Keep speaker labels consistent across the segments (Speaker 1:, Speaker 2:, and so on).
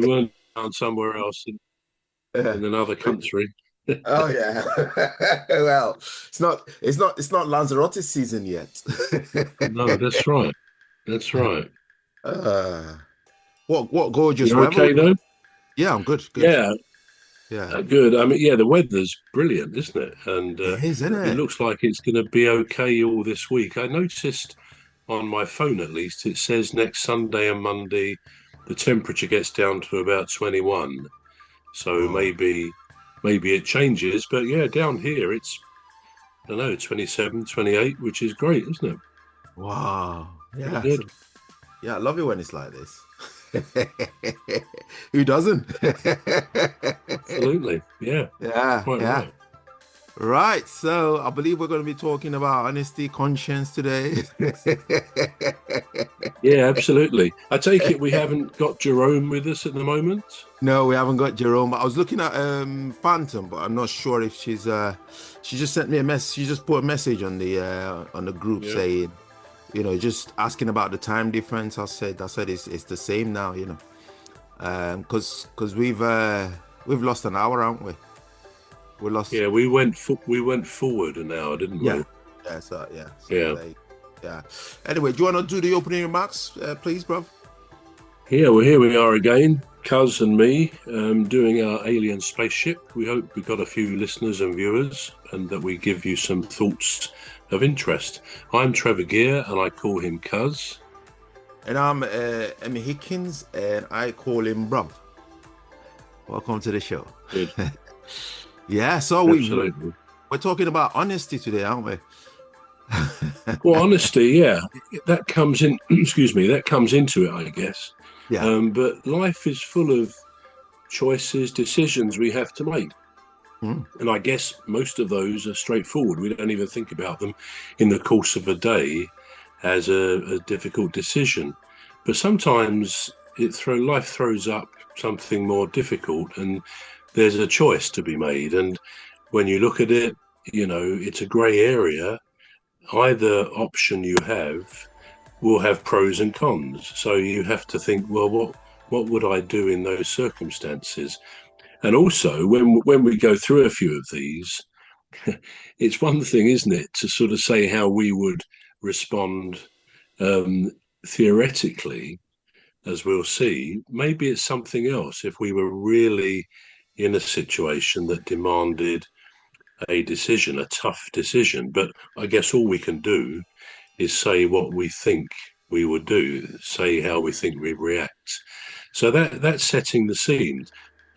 Speaker 1: We weren't down somewhere else in another country.
Speaker 2: Oh yeah. Well, it's not Lanzarote season yet.
Speaker 1: No, that's right. That's right.
Speaker 2: Uh, what gorgeous
Speaker 1: You're
Speaker 2: weather we
Speaker 1: okay
Speaker 2: got.
Speaker 1: though?
Speaker 2: Yeah, I'm good, good.
Speaker 1: Yeah,
Speaker 2: Yeah.
Speaker 1: good. I mean, yeah, the weather's brilliant, isn't it? And
Speaker 2: It is, isn't
Speaker 1: it
Speaker 2: it?
Speaker 1: looks like it's going to be okay all this week. I noticed on my phone, at least, it says next Sunday and Monday the temperature gets down to about 21. So
Speaker 2: Oh,
Speaker 1: maybe it changes. But yeah, down here it's I don't know 27, 28, which is great, isn't it?
Speaker 2: wow.
Speaker 1: Pretty
Speaker 2: Yeah.
Speaker 1: good.
Speaker 2: Yeah, I love it when it's like this. Who doesn't?
Speaker 1: Absolutely. Yeah,
Speaker 2: Yeah,
Speaker 1: quite
Speaker 2: yeah.
Speaker 1: right.
Speaker 2: Right. So I believe we're going to be talking about honesty, conscience today.
Speaker 1: Yeah, absolutely. I take it we haven't got Jerome with us at the moment.
Speaker 2: No, we haven't got Jerome. I was looking at Phantom, but I'm not sure if she just sent me a mess. She just put a message on the group
Speaker 1: Yeah.
Speaker 2: saying, just asking about the time difference. I said it's the same now, because we've lost an hour, haven't we? We lost.
Speaker 1: Yeah, we went forward an hour, didn't
Speaker 2: Yeah.
Speaker 1: we?
Speaker 2: Yeah, so yeah. So
Speaker 1: Yeah.
Speaker 2: yeah. Anyway, do you want to do the opening remarks, please, bro?
Speaker 1: Here we are again, Cuz and me, doing our Alien Spaceship. We hope we've got a few listeners and viewers and that we give you some thoughts of interest. I'm Trevor Gear and I call him Cuz.
Speaker 2: And I'm Emmy Hikins, and I call him bruv. Welcome to the show.
Speaker 1: Good.
Speaker 2: Yeah, so
Speaker 1: Absolutely.
Speaker 2: we're talking about honesty today, aren't we?
Speaker 1: Well, honesty, yeah, that comes in, excuse me, that comes into it, I guess.
Speaker 2: Yeah.
Speaker 1: But life is full of choices, decisions we have to make.
Speaker 2: Mm.
Speaker 1: And I guess most of those are straightforward. We don't even think about them in the course of a day as a difficult decision. But sometimes life throws up something more difficult and there's a choice to be made. And when you look at it, it's a grey area. Either option you have will have pros and cons. So you have to think, well, what would I do in those circumstances? And also, when we go through a few of these, it's one thing, isn't it, to sort of say how we would respond um, theoretically, as we'll see. Maybe it's something else if we were really in a situation that demanded a decision, a tough decision. But I guess all we can do is say what we think we would do, say how we think we react. So that's setting the scene.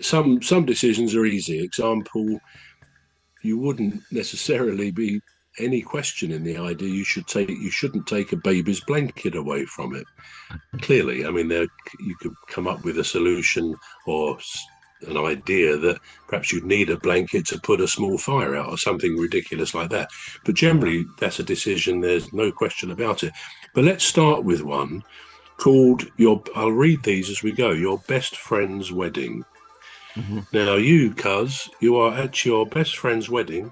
Speaker 1: Some decisions are easy. Example, you wouldn't necessarily be any question in the idea you shouldn't take a baby's blanket away from it. Clearly, I mean, you could come up with a solution or an idea that perhaps you'd need a blanket to put a small fire out or something ridiculous like that. But
Speaker 2: Yeah.
Speaker 1: generally, that's a decision. There's no question about it. But let's start with one called I'll read these as we go. Your best friend's wedding.
Speaker 2: Mhm.
Speaker 1: Now, Cuz, you are at your best friend's wedding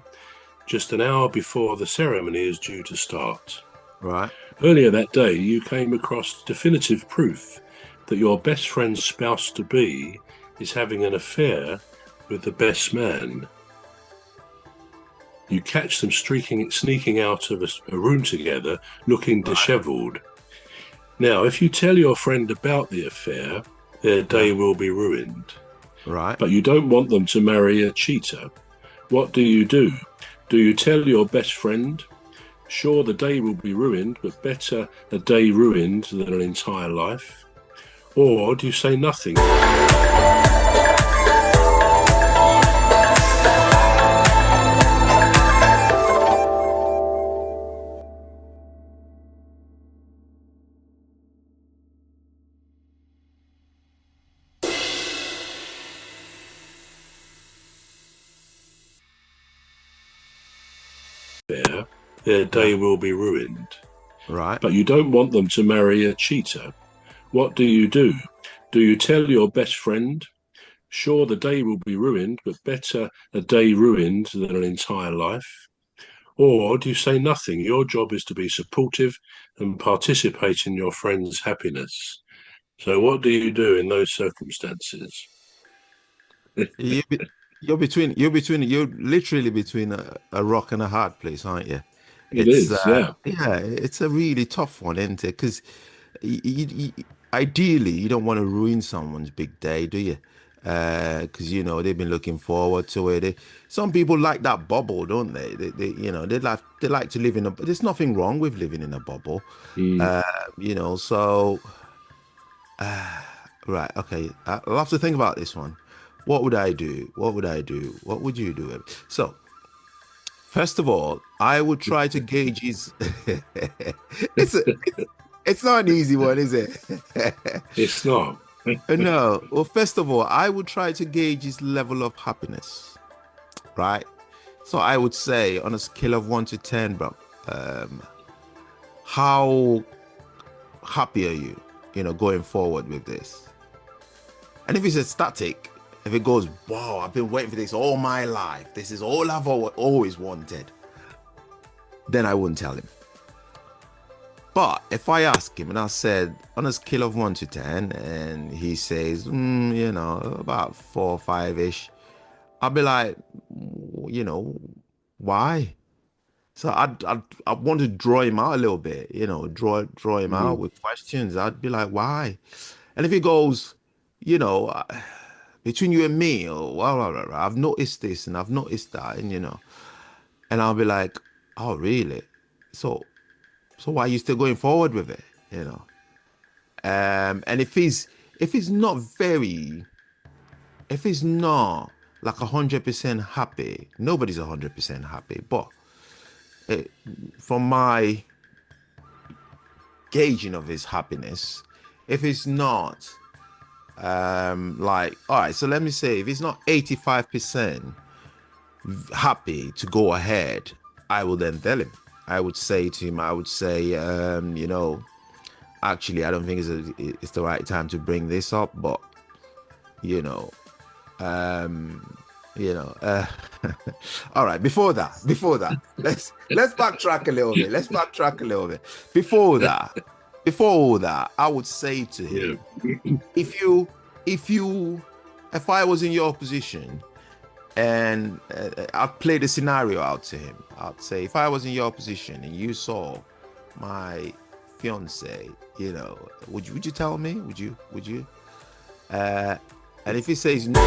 Speaker 1: just an hour before the ceremony is due to start.
Speaker 2: Right.
Speaker 1: Earlier that day, you came across definitive proof that your best friend's spouse to be is having an affair with the best man. You catch them sneaking out of a room together, looking
Speaker 2: Right.
Speaker 1: dishevelled. Now, if you tell your friend about the affair, their
Speaker 2: Yeah.
Speaker 1: day will be ruined.
Speaker 2: Right.
Speaker 1: But you don't want them to marry a cheater. What do you do? Do you tell your best friend? Sure, the day will be ruined, but better a day ruined than an entire life. Or do you say nothing? Their
Speaker 2: Yeah.
Speaker 1: day will be ruined.
Speaker 2: Right.
Speaker 1: But you don't want them to marry a cheater. What do you do? Do you tell your best friend? Sure, the day will be ruined, but better a day ruined than an entire life. Or do you say nothing? Your job is to be supportive and participate in your friend's happiness. So what do you do in those circumstances?
Speaker 2: You be- you're literally between a rock and a hard place, aren't you?
Speaker 1: It is, yeah.
Speaker 2: Yeah, it's a really tough one, isn't it? Because ideally you don't want to ruin someone's big day, do you? Because they've been looking forward to it. Some people like that bubble, don't they? They like to live in a. There's nothing wrong with living in a bubble,
Speaker 1: Mm.
Speaker 2: So right, okay. I'll have to think about this one. What would I do? What would I do? What would you do? So, first of all, I would try to gauge his. it's a, it's not an easy one, is it?
Speaker 1: It's not.
Speaker 2: No. Well, first of all, I would try to gauge his level of happiness, right? So I would say on a scale of 1 to 10, bro, how happy are you, going forward with this? And if it's a static, if it goes, wow, I've been waiting for this all my life, this is all I've always wanted, then I wouldn't tell him. But if I ask him and I said on a scale of 1 to 10, and he says, about 4 or 5-ish, I'll be like, why? So I want to draw him out a little bit, draw him out
Speaker 1: Mm.
Speaker 2: with questions. I'd be like, why? And if he goes, you know, between you and me, or well, I've noticed this and I've noticed that, and I'll be like, oh, really? So why are you still going forward with it? And if he's not like 100% happy, nobody's 100% happy, but it, from my gauging of his happiness, if he's not like, all right, so let me say, if he's not 85% happy to go ahead, I will then tell him. I would say to him, actually, I don't think it's the right time to bring this up, but you know, you know, uh, all right. Before that, let's backtrack a little bit. Before all that, I would say to
Speaker 1: Yeah.
Speaker 2: him, if you, if I was in your position, and I'd play the scenario out to him. I'd say, if I was in your position and you saw my fiance, would you tell me? Would you? And if he says no,